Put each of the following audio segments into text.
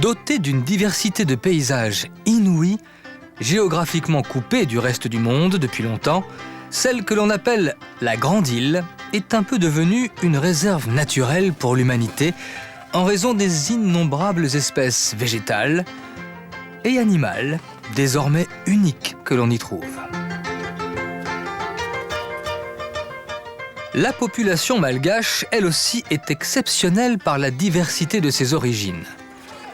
Dotée d'une diversité de paysages inouïs, géographiquement coupée du reste du monde depuis longtemps, celle que l'on appelle la Grande Île est un peu devenue une réserve naturelle pour l'humanité en raison des innombrables espèces végétales et animales désormais uniques que l'on y trouve. La population malgache, elle aussi, est exceptionnelle par la diversité de ses origines.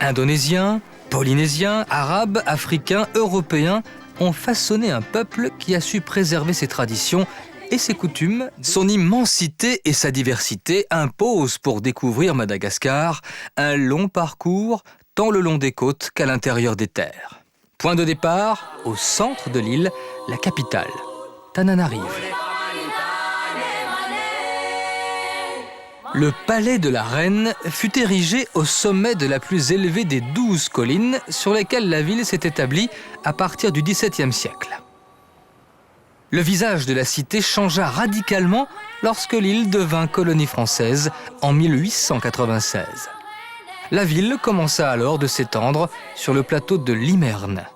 Indonésiens, Polynésiens, Arabes, Africains, Européens ont façonné un peuple qui a su préserver ses traditions et ses coutumes. Son immensité et sa diversité imposent pour découvrir Madagascar un long parcours tant le long des côtes qu'à l'intérieur des terres. Point de départ, au centre de l'île, la capitale, Tananarive. Le palais de la reine fut érigé au sommet de la plus élevée des 12 collines sur lesquelles la ville s'est établie à partir du XVIIe siècle. Le visage de la cité changea radicalement lorsque l'île devint colonie française en 1896. La ville commença alors de s'étendre sur le plateau de Limerne.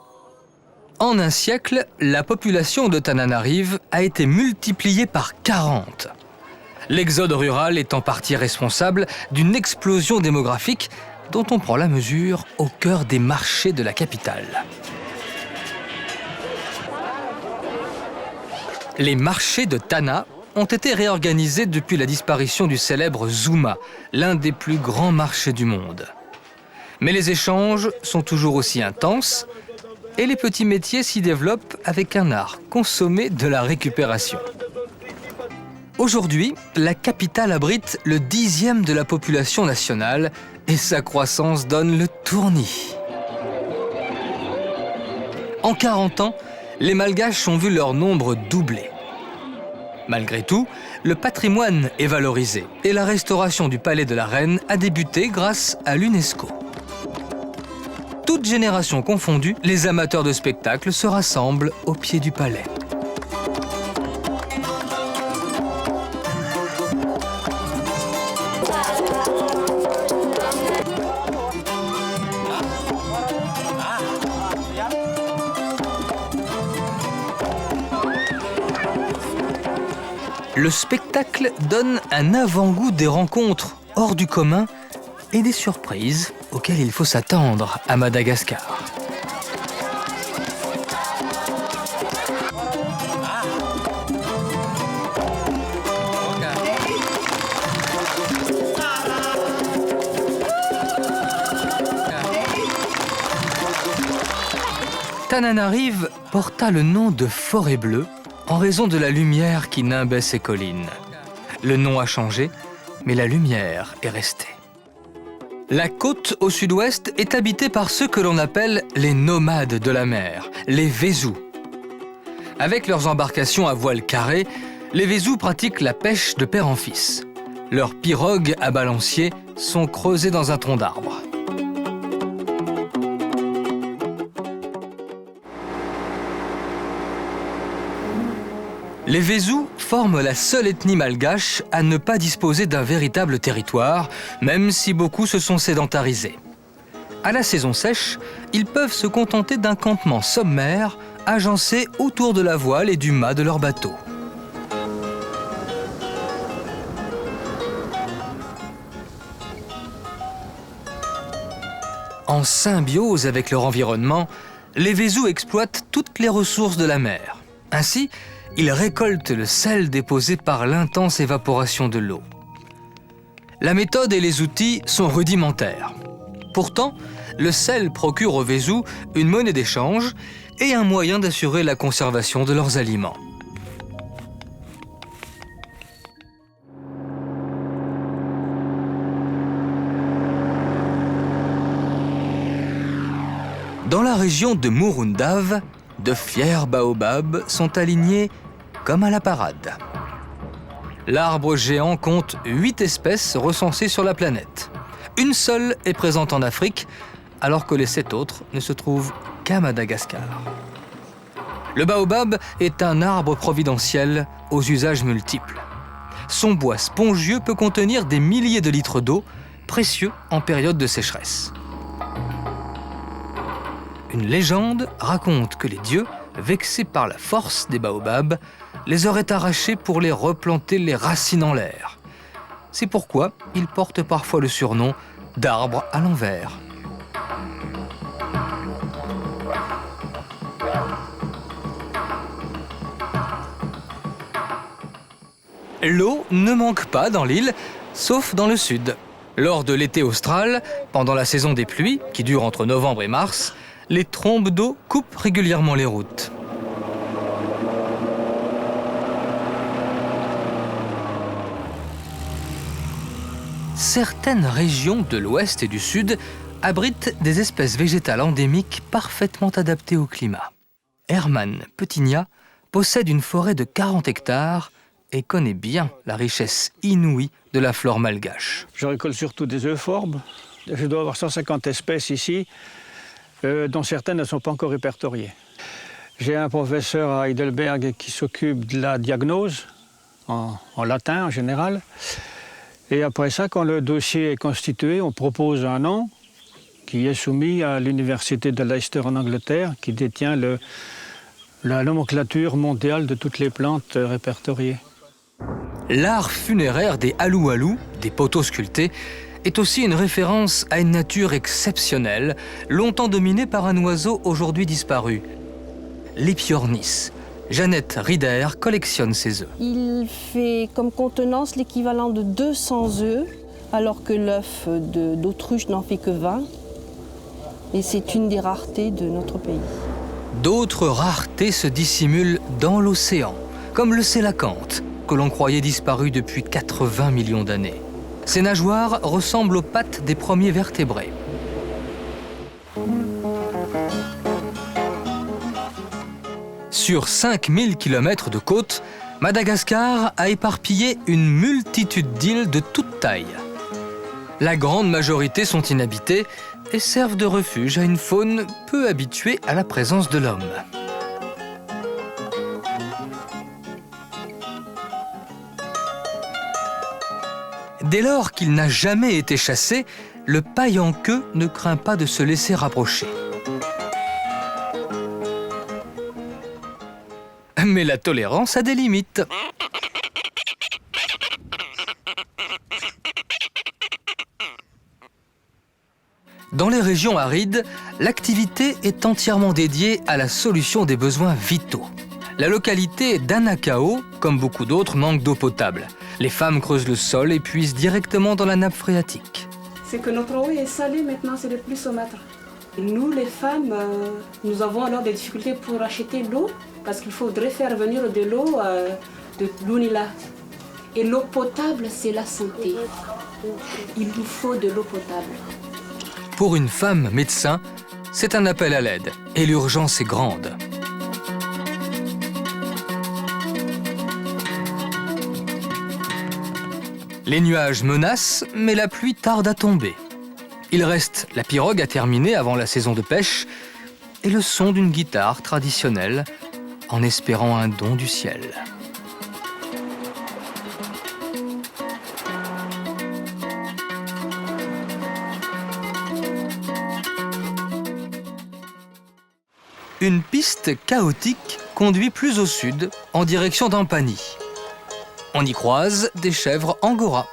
En un siècle, la population de Tananarive a été multipliée par 40. L'exode rural est en partie responsable d'une explosion démographique dont on prend la mesure au cœur des marchés de la capitale. Les marchés de Tana ont été réorganisés depuis la disparition du célèbre Zuma, l'un des plus grands marchés du monde. Mais les échanges sont toujours aussi intenses et les petits métiers s'y développent avec un art consommé de la récupération. Aujourd'hui, la capitale abrite le 10e de la population nationale et sa croissance donne le tournis. En 40 ans, les Malgaches ont vu leur nombre doubler. Malgré tout, le patrimoine est valorisé et la restauration du palais de la reine a débuté grâce à l'UNESCO. Toutes générations confondues, les amateurs de spectacles se rassemblent au pied du palais. Le spectacle donne un avant-goût des rencontres hors du commun et des surprises auxquelles il faut s'attendre à Madagascar. Tananarive porta le nom de Forêt Bleue en raison de la lumière qui nimbait ces collines. Le nom a changé, mais la lumière est restée. La côte au sud-ouest est habitée par ceux que l'on appelle les nomades de la mer, les Vezous. Avec leurs embarcations à voile carré, les Vezous pratiquent la pêche de père en fils. Leurs pirogues à balancier sont creusées dans un tronc d'arbre. Les Vezous forment la seule ethnie malgache à ne pas disposer d'un véritable territoire, même si beaucoup se sont sédentarisés. À la saison sèche, ils peuvent se contenter d'un campement sommaire agencé autour de la voile et du mât de leur bateau. En symbiose avec leur environnement, les Vezous exploitent toutes les ressources de la mer. Ainsi, ils récoltent le sel déposé par l'intense évaporation de l'eau. La méthode et les outils sont rudimentaires. Pourtant, le sel procure aux Vezous une monnaie d'échange et un moyen d'assurer la conservation de leurs aliments. Dans la région de Murundav, de fiers baobabs sont alignés comme à la parade. L'arbre géant compte 8 espèces recensées sur la planète. Une seule est présente en Afrique, alors que les 7 autres ne se trouvent qu'à Madagascar. Le baobab est un arbre providentiel aux usages multiples. Son bois spongieux peut contenir des milliers de litres d'eau, précieux en période de sécheresse. Une légende raconte que les dieux, vexés par la force des baobabs, les auraient arrachés pour les replanter les racines en l'air. C'est pourquoi ils portent parfois le surnom d'arbre à l'envers. L'eau ne manque pas dans l'île, sauf dans le sud. Lors de l'été austral, pendant la saison des pluies, qui dure entre novembre et mars, les trombes d'eau coupent régulièrement les routes. Certaines régions de l'ouest et du sud abritent des espèces végétales endémiques parfaitement adaptées au climat. Herman Petigna possède une forêt de 40 hectares et connaît bien la richesse inouïe de la flore malgache. Je récolte surtout des euphorbes. Je dois avoir 150 espèces ici, dont certaines ne sont pas encore répertoriées. J'ai un professeur à Heidelberg qui s'occupe de la diagnose, en latin en général. Et après ça, quand le dossier est constitué, on propose un nom qui est soumis à l'université de Leicester en Angleterre, qui détient la nomenclature mondiale de toutes les plantes répertoriées. L'art funéraire des alou-alou, des poteaux sculptés, est aussi une référence à une nature exceptionnelle, longtemps dominée par un oiseau aujourd'hui disparu, l'épiornis. Jeannette Rieder collectionne ses œufs. Il fait comme contenance l'équivalent de 200 œufs, alors que l'œuf d'autruche n'en fait que 20. Et c'est une des raretés de notre pays. D'autres raretés se dissimulent dans l'océan, comme le sélacanthe, que l'on croyait disparu depuis 80 millions d'années. Ses nageoires ressemblent aux pattes des premiers vertébrés. Sur 5000 km de côte, Madagascar a éparpillé une multitude d'îles de toute taille. La grande majorité sont inhabitées et servent de refuge à une faune peu habituée à la présence de l'homme. Dès lors qu'il n'a jamais été chassé, le paille-en-queue ne craint pas de se laisser rapprocher. Mais la tolérance a des limites. Dans les régions arides, l'activité est entièrement dédiée à la solution des besoins vitaux. La localité d'Anakao, comme beaucoup d'autres, manque d'eau potable. Les femmes creusent le sol et puisent directement dans la nappe phréatique. C'est que notre eau est salée maintenant, c'est de plus au matin. Nous, les femmes, nous avons alors des difficultés pour acheter l'eau parce qu'il faudrait faire venir de l'eau de l'Unila. Et l'eau potable, c'est la santé. Il nous faut de l'eau potable. Pour une femme médecin, c'est un appel à l'aide et l'urgence est grande. Les nuages menacent, mais la pluie tarde à tomber. Il reste la pirogue à terminer avant la saison de pêche et le son d'une guitare traditionnelle en espérant un don du ciel. Une piste chaotique conduit plus au sud, en direction d'Ampani. On y croise des chèvres angora.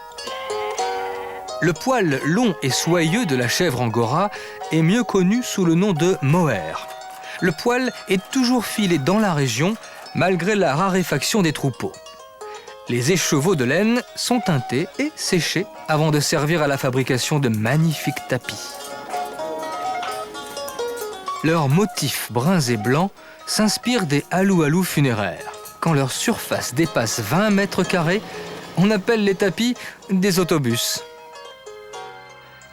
Le poil long et soyeux de la chèvre angora est mieux connu sous le nom de mohair. Le poil est toujours filé dans la région, malgré la raréfaction des troupeaux. Les écheveaux de laine sont teintés et séchés avant de servir à la fabrication de magnifiques tapis. Leurs motifs bruns et blancs s'inspirent des alou-alou funéraires. Quand leur surface dépasse 20 mètres carrés, on appelle les tapis des autobus.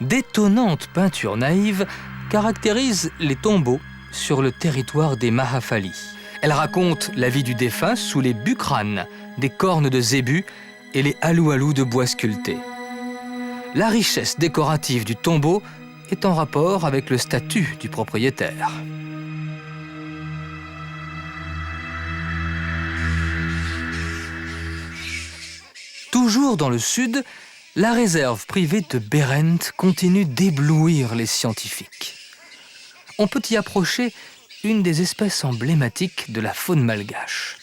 D'étonnantes peintures naïves caractérisent les tombeaux sur le territoire des Mahafali. Elles racontent la vie du défunt sous les bucranes, des cornes de zébu et les alou-alou de bois sculptés. La richesse décorative du tombeau est en rapport avec le statut du propriétaire. Toujours dans le sud, la réserve privée de Berent continue d'éblouir les scientifiques. on peut y approcher une des espèces emblématiques de la faune malgache.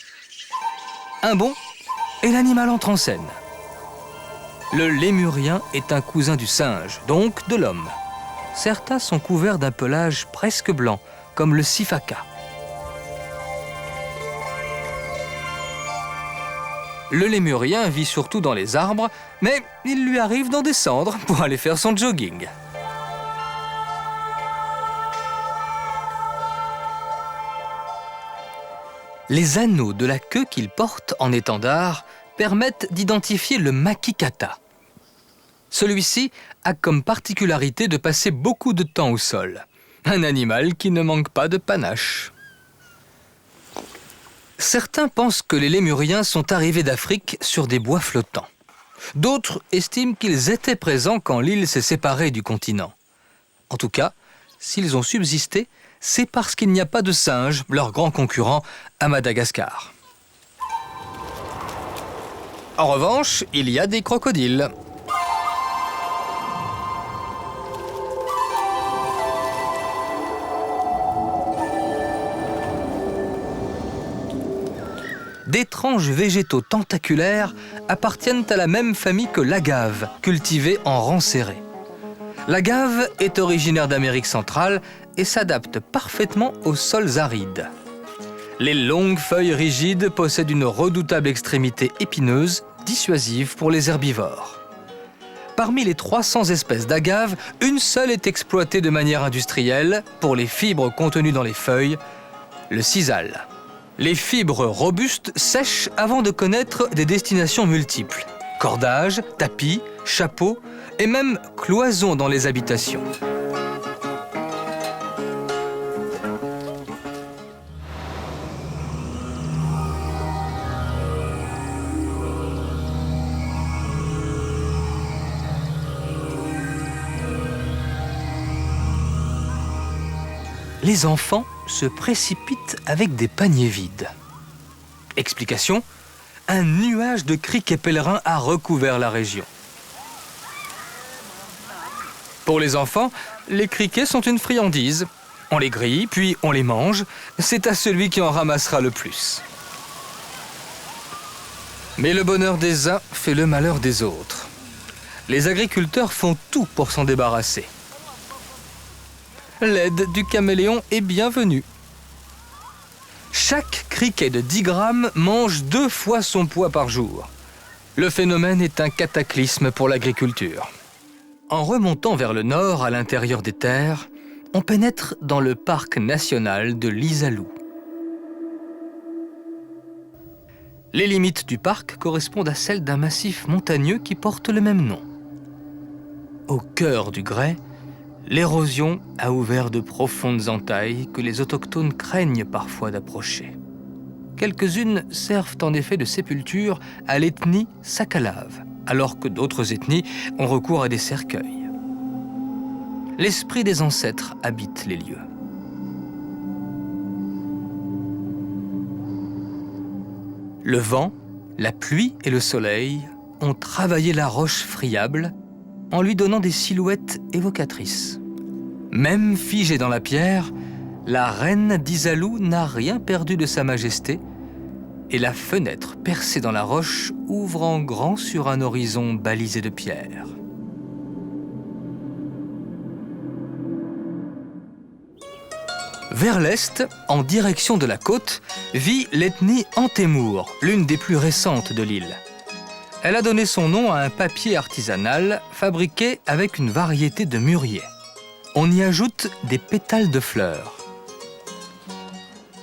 Un bond et l'animal entre en scène. Le lémurien est un cousin du singe, donc de l'homme. Certains sont couverts d'un pelage presque blanc, comme le sifaka. Le lémurien vit surtout dans les arbres, mais il lui arrive d'en descendre pour aller faire son jogging. Les anneaux de la queue qu'il porte en étendard permettent d'identifier le makikata. Celui-ci a comme particularité de passer beaucoup de temps au sol. Un animal qui ne manque pas de panache. Certains pensent que les lémuriens sont arrivés d'Afrique sur des bois flottants. D'autres estiment qu'ils étaient présents quand l'île s'est séparée du continent. En tout cas, s'ils ont subsisté, c'est parce qu'il n'y a pas de singes, leur grand concurrent, à Madagascar. En revanche, il y a des crocodiles. D'étranges végétaux tentaculaires appartiennent à la même famille que l'agave, cultivée en rang serré. L'agave est originaire d'Amérique centrale et s'adapte parfaitement aux sols arides. Les longues feuilles rigides possèdent une redoutable extrémité épineuse, dissuasive pour les herbivores. Parmi les 300 espèces d'agave, une seule est exploitée de manière industrielle pour les fibres contenues dans les feuilles, le sisal. Les fibres robustes sèchent avant de connaître des destinations multiples. Cordages, tapis, chapeaux et même cloisons dans les habitations. Les enfants se précipitent avec des paniers vides. Explication : un nuage de criquets pèlerins a recouvert la région. Pour les enfants, les criquets sont une friandise. On les grille, puis on les mange. C'est à celui qui en ramassera le plus. Mais le bonheur des uns fait le malheur des autres. Les agriculteurs font tout pour s'en débarrasser. L'aide du caméléon est bienvenue. Chaque criquet de 10 grammes mange 2 fois son poids par jour. Le phénomène est un cataclysme pour l'agriculture. En remontant vers le nord, à l'intérieur des terres, on pénètre dans le parc national de l'Isalou. Les limites du parc correspondent à celles d'un massif montagneux qui porte le même nom. Au cœur du grès, l'érosion a ouvert de profondes entailles que les autochtones craignent parfois d'approcher. Quelques-unes servent en effet de sépulture à l'ethnie Sakalave, alors que d'autres ethnies ont recours à des cercueils. L'esprit des ancêtres habite les lieux. Le vent, la pluie et le soleil ont travaillé la roche friable en lui donnant des silhouettes évocatrices. Même figée dans la pierre, la reine d'Isalou n'a rien perdu de sa majesté et la fenêtre percée dans la roche ouvre en grand sur un horizon balisé de pierres. Vers l'est, en direction de la côte, vit l'ethnie Antémour, l'une des plus récentes de l'île. Elle a donné son nom à un papier artisanal fabriqué avec une variété de mûrier. On y ajoute des pétales de fleurs.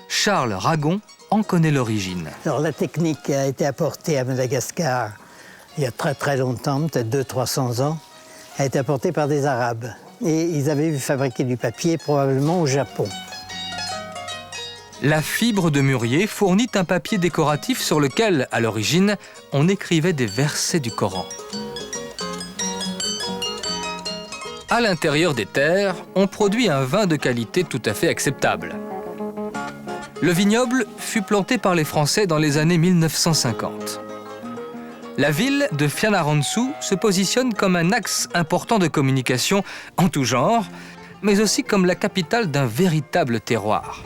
Charles Ragon en connaît l'origine. Alors la technique a été apportée à Madagascar il y a très très longtemps, peut-être 200-300 ans, a été apportée par des Arabes. Et ils avaient vu fabriquer du papier probablement au Japon. La fibre de mûrier fournit un papier décoratif sur lequel, à l'origine, on écrivait des versets du Coran. À l'intérieur des terres, on produit un vin de qualité tout à fait acceptable. Le vignoble fut planté par les Français dans les années 1950. La ville de Fianarantsoa se positionne comme un axe important de communication en tout genre, mais aussi comme la capitale d'un véritable terroir.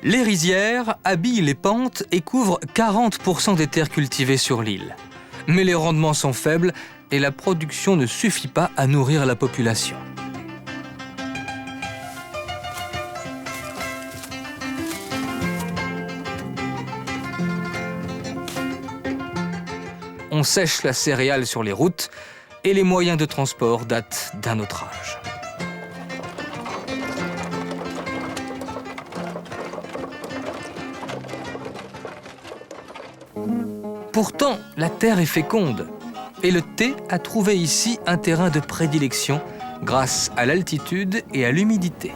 Les rizières habillent les pentes et couvrent 40% des terres cultivées sur l'île. Mais les rendements sont faibles et la production ne suffit pas à nourrir la population. On sèche la céréale sur les routes et les moyens de transport datent d'un autre âge. Pourtant, la terre est féconde et le thé a trouvé ici un terrain de prédilection grâce à l'altitude et à l'humidité.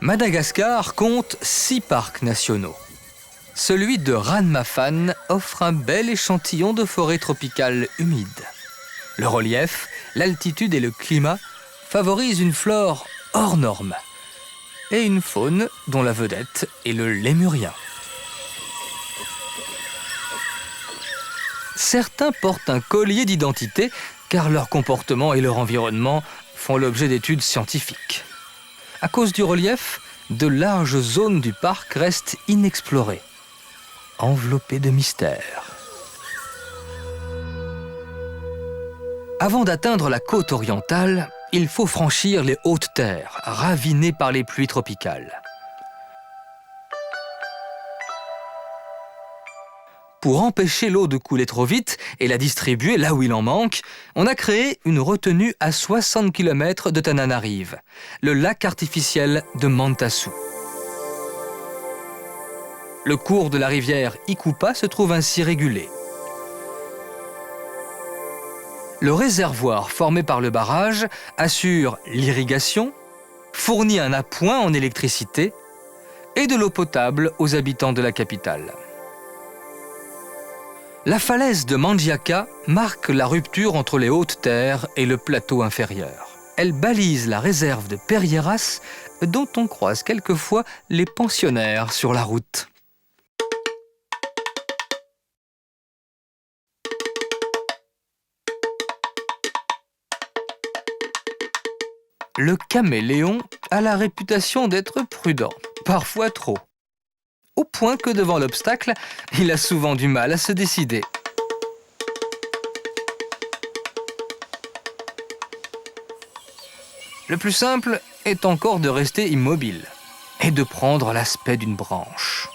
Madagascar compte 6 parcs nationaux. Celui de Ranmafan offre un bel échantillon de forêt tropicale humide. Le relief, l'altitude et le climat favorisent une flore hors norme et une faune dont la vedette est le lémurien. Certains portent un collier d'identité car leur comportement et leur environnement font l'objet d'études scientifiques. À cause du relief, de larges zones du parc restent inexplorées, enveloppées de mystères. Avant d'atteindre la côte orientale, il faut franchir les hautes terres, ravinées par les pluies tropicales. Pour empêcher l'eau de couler trop vite et la distribuer là où il en manque, on a créé une retenue à 60 km de Tananarive, le lac artificiel de Mantassou. Le cours de la rivière Ikupa se trouve ainsi régulé. Le réservoir formé par le barrage assure l'irrigation, fournit un appoint en électricité et de l'eau potable aux habitants de la capitale. La falaise de Mandjaka marque la rupture entre les hautes terres et le plateau inférieur. Elle balise la réserve de Perieras, dont on croise quelquefois les pensionnaires sur la route. Le caméléon a la réputation d'être prudent, parfois trop. Au point que devant l'obstacle, il a souvent du mal à se décider. Le plus simple est encore de rester immobile et de prendre l'aspect d'une branche.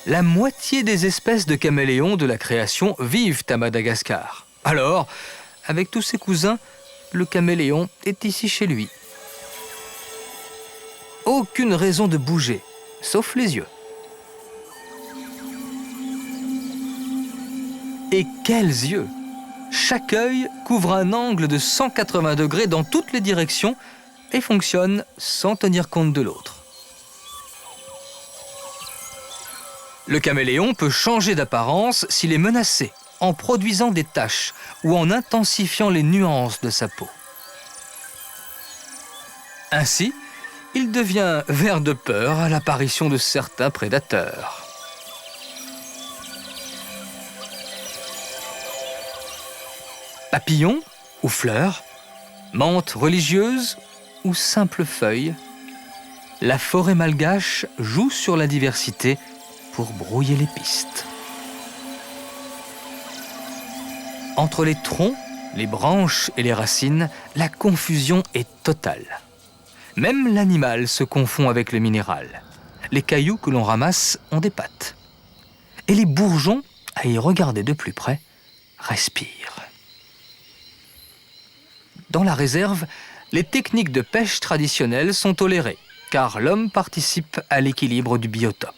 La moitié des espèces de caméléons de la création vivent à Madagascar. Alors, avec tous ses cousins, le caméléon est ici chez lui. Aucune raison de bouger, sauf les yeux. Et quels yeux! Chaque œil couvre un angle de 180 degrés dans toutes les directions et fonctionne sans tenir compte de l'autre. Le caméléon peut changer d'apparence s'il est menacé, en produisant des taches ou en intensifiant les nuances de sa peau. Ainsi, il devient vert de peur à l'apparition de certains prédateurs. Papillons ou fleurs, menthes religieuses ou simples feuilles, la forêt malgache joue sur la diversité pour brouiller les pistes. Entre les troncs, les branches et les racines, la confusion est totale. Même l'animal se confond avec le minéral. Les cailloux que l'on ramasse ont des pattes. Et les bourgeons, à y regarder de plus près, respirent. Dans la réserve, les techniques de pêche traditionnelles sont tolérées, car l'homme participe à l'équilibre du biotope.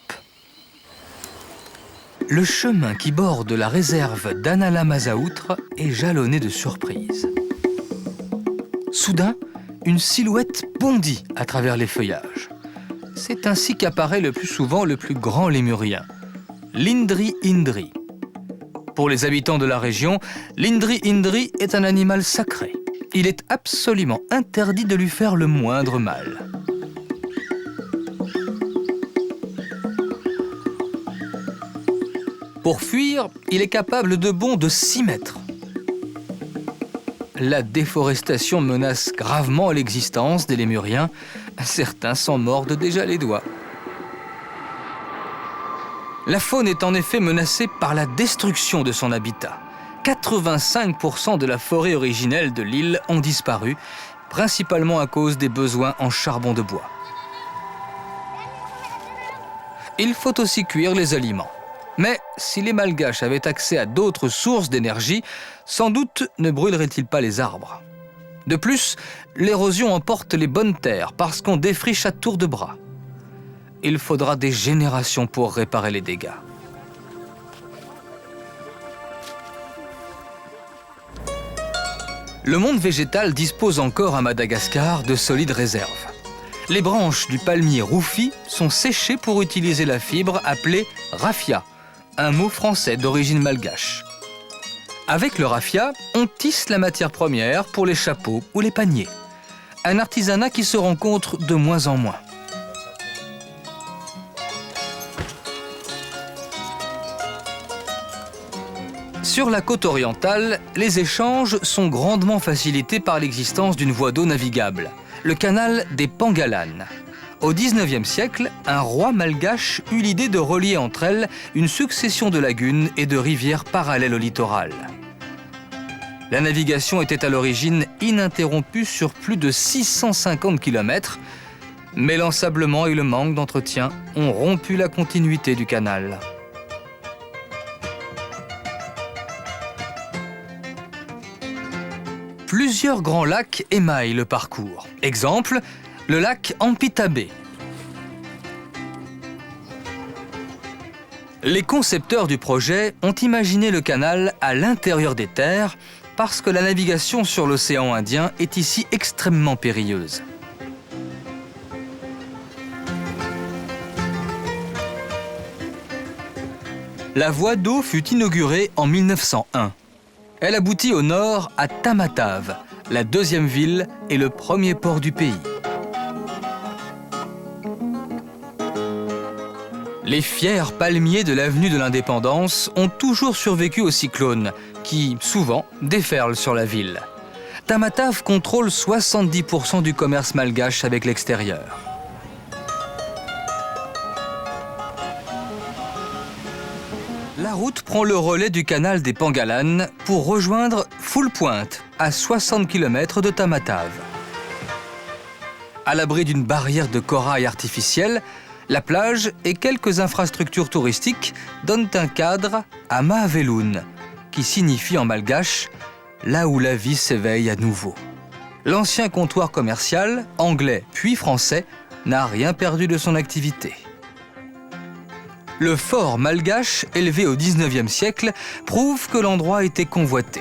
Le chemin qui borde la réserve d'Anala-Mazaoutre est jalonné de surprises. Soudain, une silhouette bondit à travers les feuillages. C'est ainsi qu'apparaît le plus souvent le plus grand lémurien, l'Indri Indri. Pour les habitants de la région, l'Indri Indri est un animal sacré. Il est absolument interdit de lui faire le moindre mal. Pour fuir, il est capable de bonds de 6 mètres. La déforestation menace gravement l'existence des lémuriens. Certains s'en mordent déjà les doigts. La faune est en effet menacée par la destruction de son habitat. 85% de la forêt originelle de l'île ont disparu, principalement à cause des besoins en charbon de bois. Il faut aussi cuire les aliments. Mais si les Malgaches avaient accès à d'autres sources d'énergie, sans doute ne brûleraient-ils pas les arbres. De plus, l'érosion emporte les bonnes terres parce qu'on défriche à tour de bras. Il faudra des générations pour réparer les dégâts. Le monde végétal dispose encore à Madagascar de solides réserves. Les branches du palmier roufi sont séchées pour utiliser la fibre appelée raffia, un mot français d'origine malgache. Avec le raffia, on tisse la matière première pour les chapeaux ou les paniers. Un artisanat qui se rencontre de moins en moins. Sur la côte orientale, les échanges sont grandement facilités par l'existence d'une voie d'eau navigable, le canal des Pangalanes. Au XIXe siècle, un roi malgache eut l'idée de relier entre elles une succession de lagunes et de rivières parallèles au littoral. La navigation était à l'origine ininterrompue sur plus de 650 km, mais l'ensablement et le manque d'entretien ont rompu la continuité du canal. Plusieurs grands lacs émaillent le parcours. Exemple, le lac Ampitabe. Les concepteurs du projet ont imaginé le canal à l'intérieur des terres parce que la navigation sur l'océan Indien est ici extrêmement périlleuse. La voie d'eau fut inaugurée en 1901. Elle aboutit au nord à Tamatave, la deuxième ville et le premier port du pays. Les fiers palmiers de l'avenue de l'Indépendance ont toujours survécu aux cyclones, qui, souvent, déferlent sur la ville. Tamatave contrôle 70% du commerce malgache avec l'extérieur. La route prend le relais du canal des Pangalanes pour rejoindre Full Point, à 60 km de Tamatave. À l'abri d'une barrière de corail artificielle, la plage et quelques infrastructures touristiques donnent un cadre à Maaveloun, qui signifie en malgache « là où la vie s'éveille à nouveau ». L'ancien comptoir commercial, anglais puis français, n'a rien perdu de son activité. Le fort malgache, élevé au XIXe siècle, prouve que l'endroit était convoité.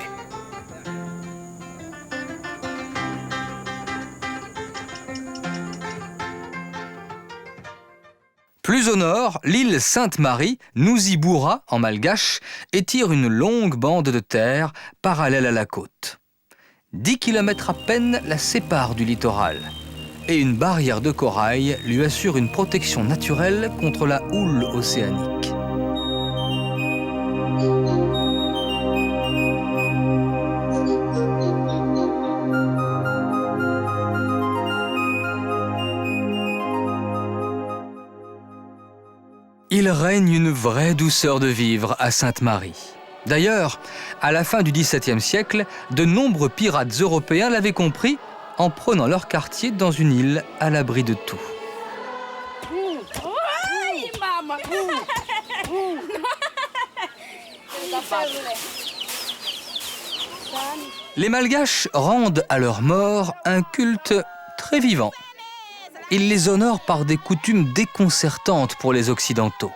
Plus au nord, l'île Sainte-Marie, Nuziboura en malgache, étire une longue bande de terre parallèle à la côte. 10 km à peine la séparent du littoral. Et une barrière de corail lui assure une protection naturelle contre la houle océanique. Il règne une vraie douceur de vivre à Sainte-Marie. D'ailleurs, à la fin du XVIIe siècle, de nombreux pirates européens l'avaient compris en prenant leur quartier dans une île à l'abri de tout. Les Malgaches rendent à leurs morts un culte très vivant. Ils les honorent par des coutumes déconcertantes pour les Occidentaux.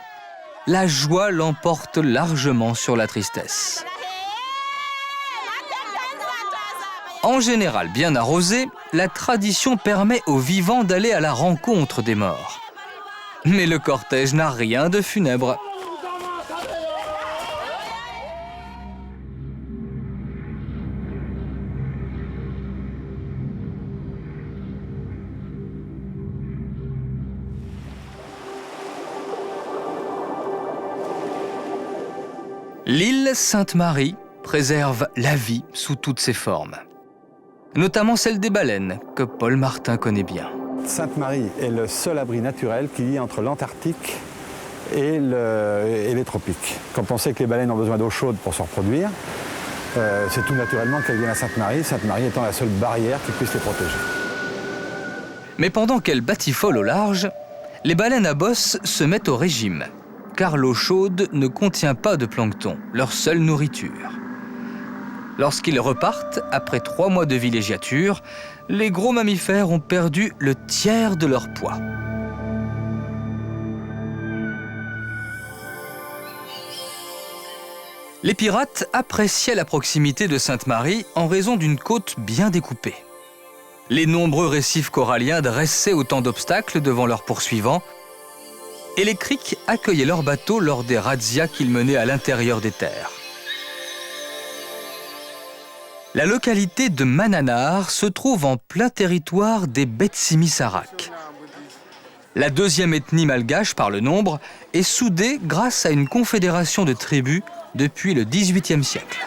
La joie l'emporte largement sur la tristesse. En général bien arrosée, la tradition permet aux vivants d'aller à la rencontre des morts. Mais le cortège n'a rien de funèbre. L'île Sainte-Marie préserve la vie sous toutes ses formes, notamment celle des baleines, que Paul Martin connaît bien. Sainte-Marie est le seul abri naturel qui lie entre l'Antarctique et les tropiques. Quand on sait que les baleines ont besoin d'eau chaude pour se reproduire, c'est tout naturellement qu'elles viennent à Sainte-Marie, Sainte-Marie étant la seule barrière qui puisse les protéger. Mais pendant qu'elles batifolent au large, les baleines à bosse se mettent au régime, car l'eau chaude ne contient pas de plancton, leur seule nourriture. Lorsqu'ils repartent, après 3 mois de villégiature, les gros mammifères ont perdu le tiers de leur poids. Les pirates appréciaient la proximité de Sainte-Marie en raison d'une côte bien découpée. Les nombreux récifs coralliens dressaient autant d'obstacles devant leurs poursuivants, et les criques accueillaient leurs bateaux lors des razzias qu'ils menaient à l'intérieur des terres. La localité de Mananar se trouve en plein territoire des Betsimisaraks. La deuxième ethnie malgache par le nombre est soudée grâce à une confédération de tribus depuis le XVIIIe siècle.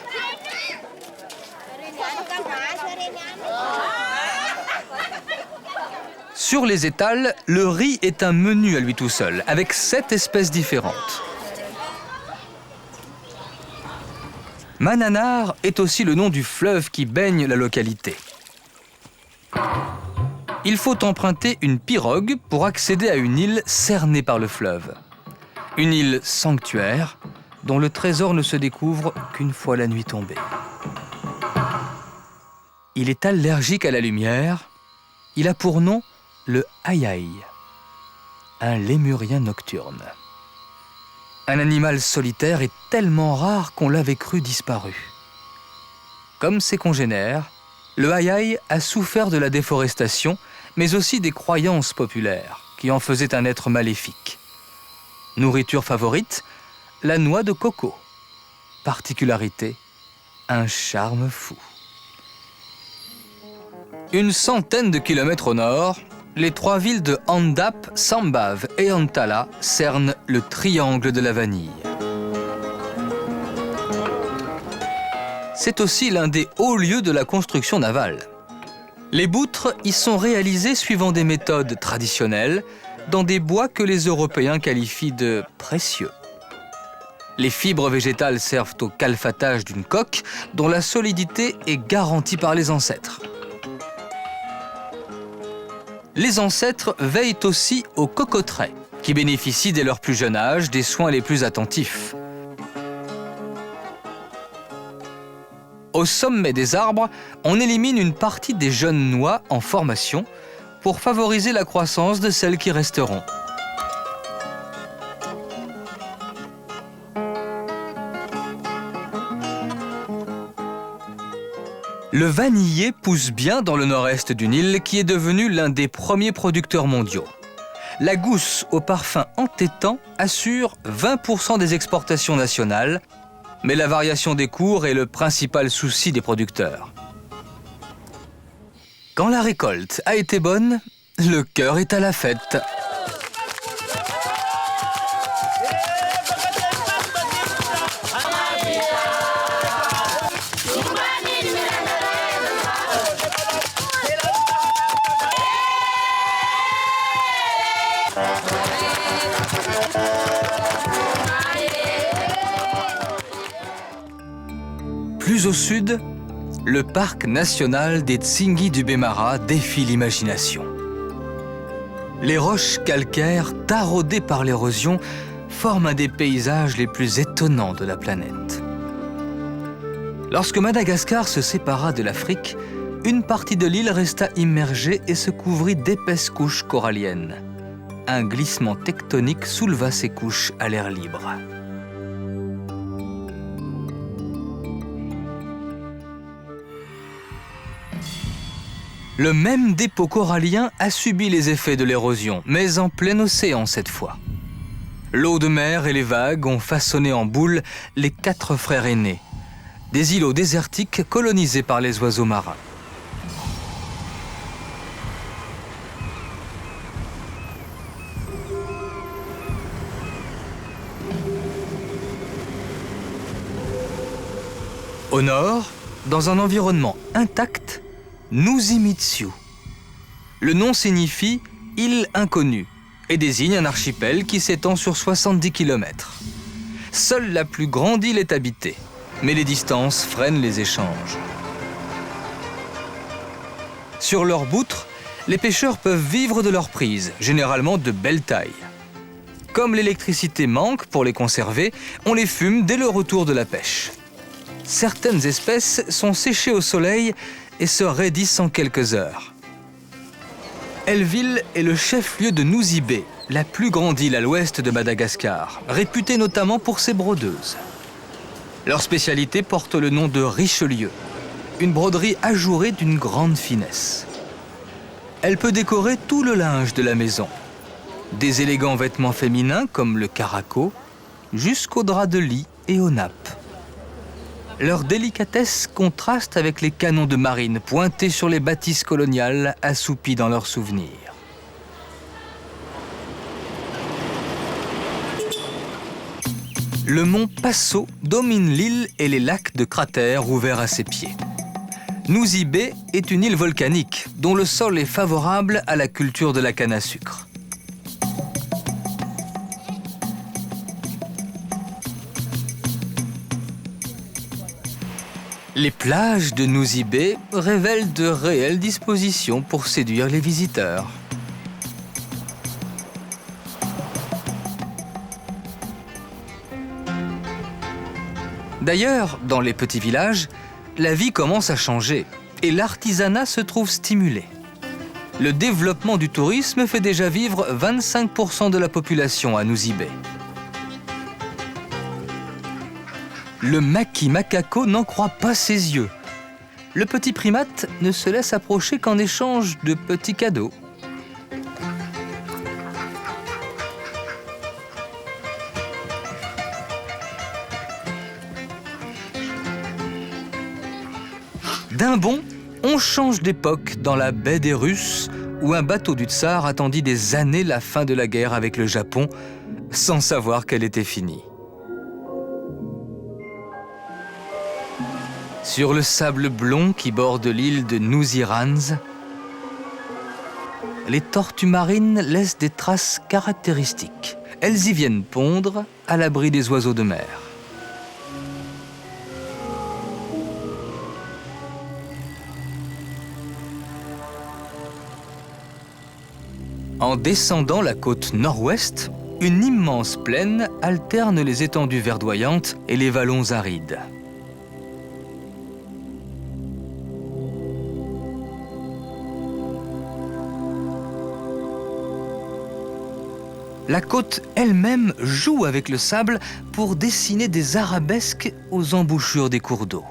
Sur les étals, le riz est un menu à lui tout seul, avec 7 espèces différentes. Mananar est aussi le nom du fleuve qui baigne la localité. Il faut emprunter une pirogue pour accéder à une île cernée par le fleuve. Une île sanctuaire dont le trésor ne se découvre qu'une fois la nuit tombée. Il est allergique à la lumière. Il a pour nom le aïaï, un lémurien nocturne. Un animal solitaire est tellement rare qu'on l'avait cru disparu. Comme ses congénères, le aïaï a souffert de la déforestation, mais aussi des croyances populaires qui en faisaient un être maléfique. Nourriture favorite, la noix de coco. Particularité, un charme fou. Une centaine de kilomètres au nord, les 3 villes de Andap, Sambave et Antala cernent le triangle de la vanille. C'est aussi l'un des hauts lieux de la construction navale. Les boutres y sont réalisées suivant des méthodes traditionnelles, dans des bois que les Européens qualifient de précieux. Les fibres végétales servent au calfatage d'une coque dont la solidité est garantie par les ancêtres. Les ancêtres veillent aussi aux cocoteraies, qui bénéficient dès leur plus jeune âge des soins les plus attentifs. Au sommet des arbres, on élimine une partie des jeunes noix en formation pour favoriser la croissance de celles qui resteront. Le vanillé pousse bien dans le nord-est d'une île qui est devenue l'un des premiers producteurs mondiaux. La gousse au parfum entêtant assure 20% des exportations nationales, mais la variation des cours est le principal souci des producteurs. Quand la récolte a été bonne, le cœur est à la fête. Plus au sud, le parc national des Tsingy du Bemara défie l'imagination. Les roches calcaires taraudées par l'érosion forment un des paysages les plus étonnants de la planète. Lorsque Madagascar se sépara de l'Afrique, une partie de l'île resta immergée et se couvrit d'épaisses couches coralliennes. Un glissement tectonique souleva ces couches à l'air libre. Le même dépôt corallien a subi les effets de l'érosion, mais en plein océan cette fois. L'eau de mer et les vagues ont façonné en boule les 4 frères aînés, des îlots désertiques colonisés par les oiseaux marins. Au nord, dans un environnement intact, Nuzimitsu. Le nom signifie « île inconnue » et désigne un archipel qui s'étend sur 70 km. Seule la plus grande île est habitée, mais les distances freinent les échanges. Sur leurs boutres, les pêcheurs peuvent vivre de leur prise, généralement de belle taille. Comme l'électricité manque pour les conserver, on les fume dès le retour de la pêche. Certaines espèces sont séchées au soleil et se raidissent en quelques heures. Elville est le chef-lieu de Nuzibé, la plus grande île à l'ouest de Madagascar, réputée notamment pour ses brodeuses. Leur spécialité porte le nom de Richelieu, une broderie ajourée d'une grande finesse. Elle peut décorer tout le linge de la maison, des élégants vêtements féminins comme le caraco, jusqu'aux draps de lit et aux nappes. Leur délicatesse contraste avec les canons de marine pointés sur les bâtisses coloniales assoupies dans leurs souvenirs. Le mont Passo domine l'île et les lacs de cratères ouverts à ses pieds. Nuzibé est une île volcanique dont le sol est favorable à la culture de la canne à sucre. Les plages de Nuzibé révèlent de réelles dispositions pour séduire les visiteurs. D'ailleurs, dans les petits villages, la vie commence à changer et l'artisanat se trouve stimulé. Le développement du tourisme fait déjà vivre 25% de la population à Nuzibé. Le maki macaco n'en croit pas ses yeux. Le petit primate ne se laisse approcher qu'en échange de petits cadeaux. D'un bond, on change d'époque dans la baie des Russes, où un bateau du Tsar attendit des années la fin de la guerre avec le Japon, sans savoir qu'elle était finie. Sur le sable blond qui borde l'île de Nuzirans, les tortues marines laissent des traces caractéristiques. Elles y viennent pondre à l'abri des oiseaux de mer. En descendant la côte nord-ouest, une immense plaine alterne les étendues verdoyantes et les vallons arides. La côte elle-même joue avec le sable pour dessiner des arabesques aux embouchures des cours d'eau.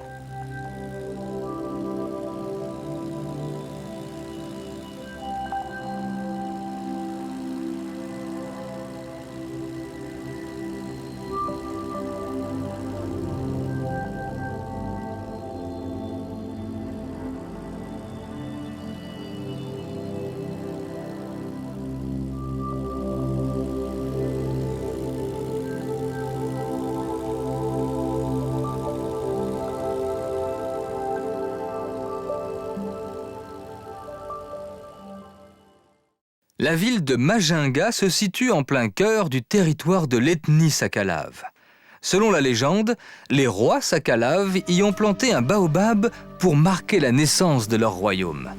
La ville de Majinga se situe en plein cœur du territoire de l'ethnie Sakalave. Selon la légende, les rois Sakalaves y ont planté un baobab pour marquer la naissance de leur royaume.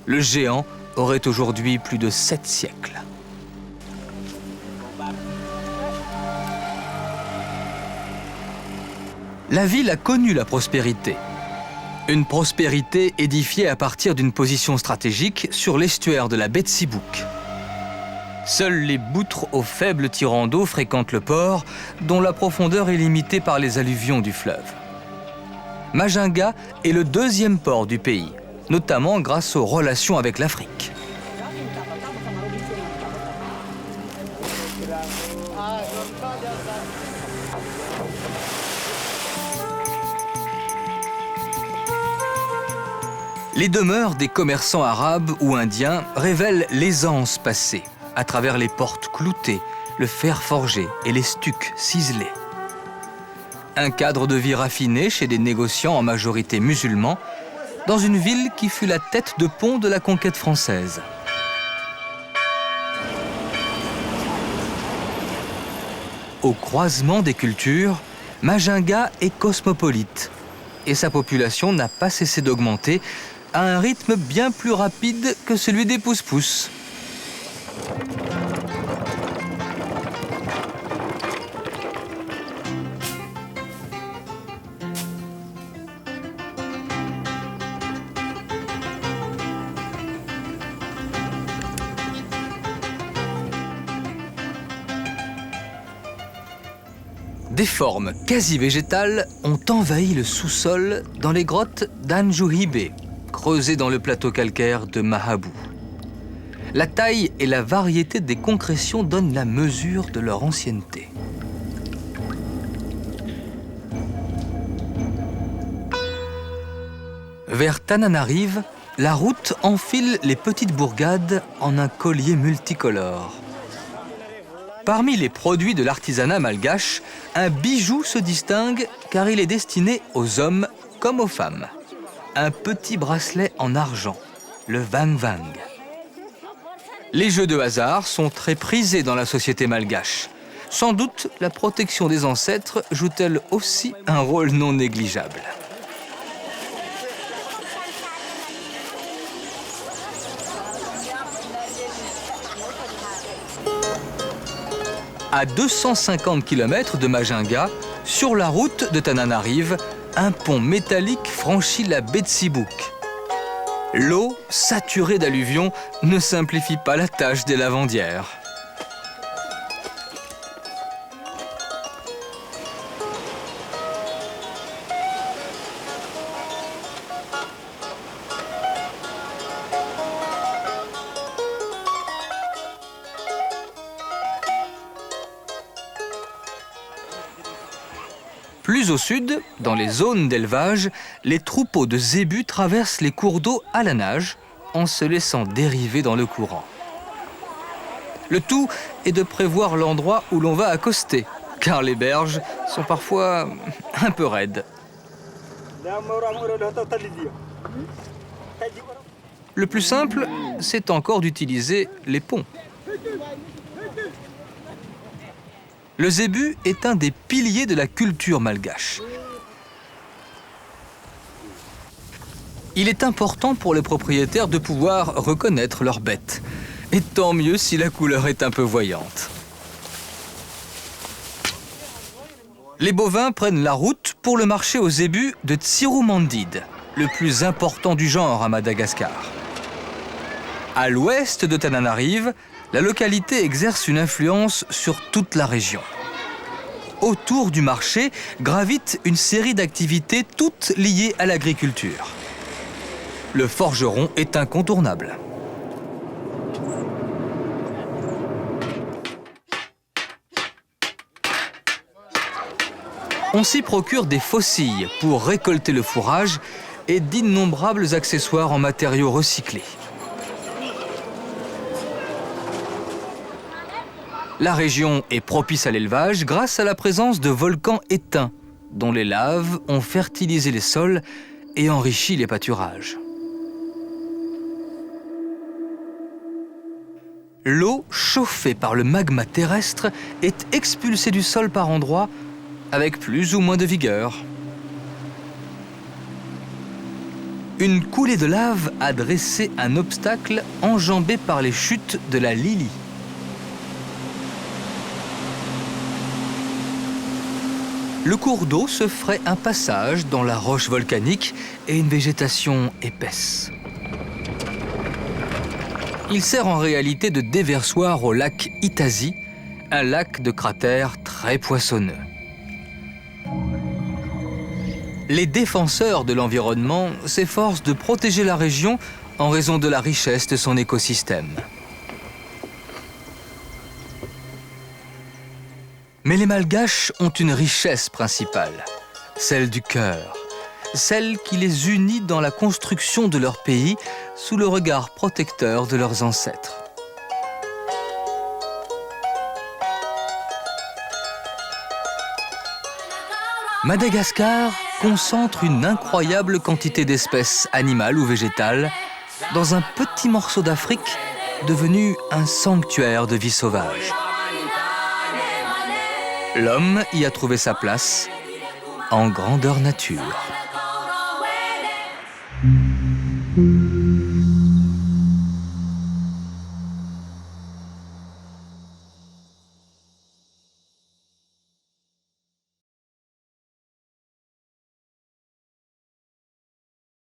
Le géant aurait aujourd'hui plus de 7 siècles. La ville a connu la prospérité. Une prospérité édifiée à partir d'une position stratégique sur l'estuaire de la baie de Sibouk. Seules les boutres aux faibles tirants d'eau fréquentent le port, dont la profondeur est limitée par les alluvions du fleuve. Majinga est le deuxième port du pays, notamment grâce aux relations avec l'Afrique. Les demeures des commerçants arabes ou indiens révèlent l'aisance passée, à travers les portes cloutées, le fer forgé et les stucs ciselés. Un cadre de vie raffiné chez des négociants en majorité musulmans, dans une ville qui fut la tête de pont de la conquête française. Au croisement des cultures, Majinga est cosmopolite et sa population n'a pas cessé d'augmenter à un rythme bien plus rapide que celui des pousse-pousse. Des formes quasi végétales ont envahi le sous-sol dans les grottes d'Anjuhibe, creusées dans le plateau calcaire de Mahabou. La taille et la variété des concrétions donnent la mesure de leur ancienneté. Vers Tananarive, la route enfile les petites bourgades en un collier multicolore. Parmi les produits de l'artisanat malgache, un bijou se distingue car il est destiné aux hommes comme aux femmes. Un petit bracelet en argent, le Vang Vang. Les jeux de hasard sont très prisés dans la société malgache. Sans doute, la protection des ancêtres joue-t-elle aussi un rôle non négligeable. À 250 km de Majinga, sur la route de Tananarive, un pont métallique franchit la baie de Sibouk. L'eau, saturée d'alluvions, ne simplifie pas la tâche des lavandières. Plus au sud, dans les zones d'élevage, les troupeaux de zébus traversent les cours d'eau à la nage, en se laissant dériver dans le courant. Le tout est de prévoir l'endroit où l'on va accoster, car les berges sont parfois un peu raides. Le plus simple, c'est encore d'utiliser les ponts. Le zébu est un des piliers de la culture malgache. Il est important pour les propriétaires de pouvoir reconnaître leurs bêtes. Et tant mieux si la couleur est un peu voyante. Les bovins prennent la route pour le marché aux zébus de Tsiroumandide, le plus important du genre à Madagascar. À l'ouest de Tananarive, la localité exerce une influence sur toute la région. Autour du marché gravite une série d'activités toutes liées à l'agriculture. Le forgeron est incontournable. On s'y procure des faucilles pour récolter le fourrage et d'innombrables accessoires en matériaux recyclés. La région est propice à l'élevage grâce à la présence de volcans éteints, dont les laves ont fertilisé les sols et enrichi les pâturages. L'eau chauffée par le magma terrestre est expulsée du sol par endroits avec plus ou moins de vigueur. Une coulée de lave a dressé un obstacle enjambé par les chutes de la Lili. Le cours d'eau se ferait un passage dans la roche volcanique et une végétation épaisse. Il sert en réalité de déversoir au lac Itazi, un lac de cratère très poissonneux. Les défenseurs de l'environnement s'efforcent de protéger la région en raison de la richesse de son écosystème. Mais les Malgaches ont une richesse principale, celle du cœur, celle qui les unit dans la construction de leur pays sous le regard protecteur de leurs ancêtres. Madagascar concentre une incroyable quantité d'espèces animales ou végétales dans un petit morceau d'Afrique devenu un sanctuaire de vie sauvage. L'homme y a trouvé sa place en grandeur nature.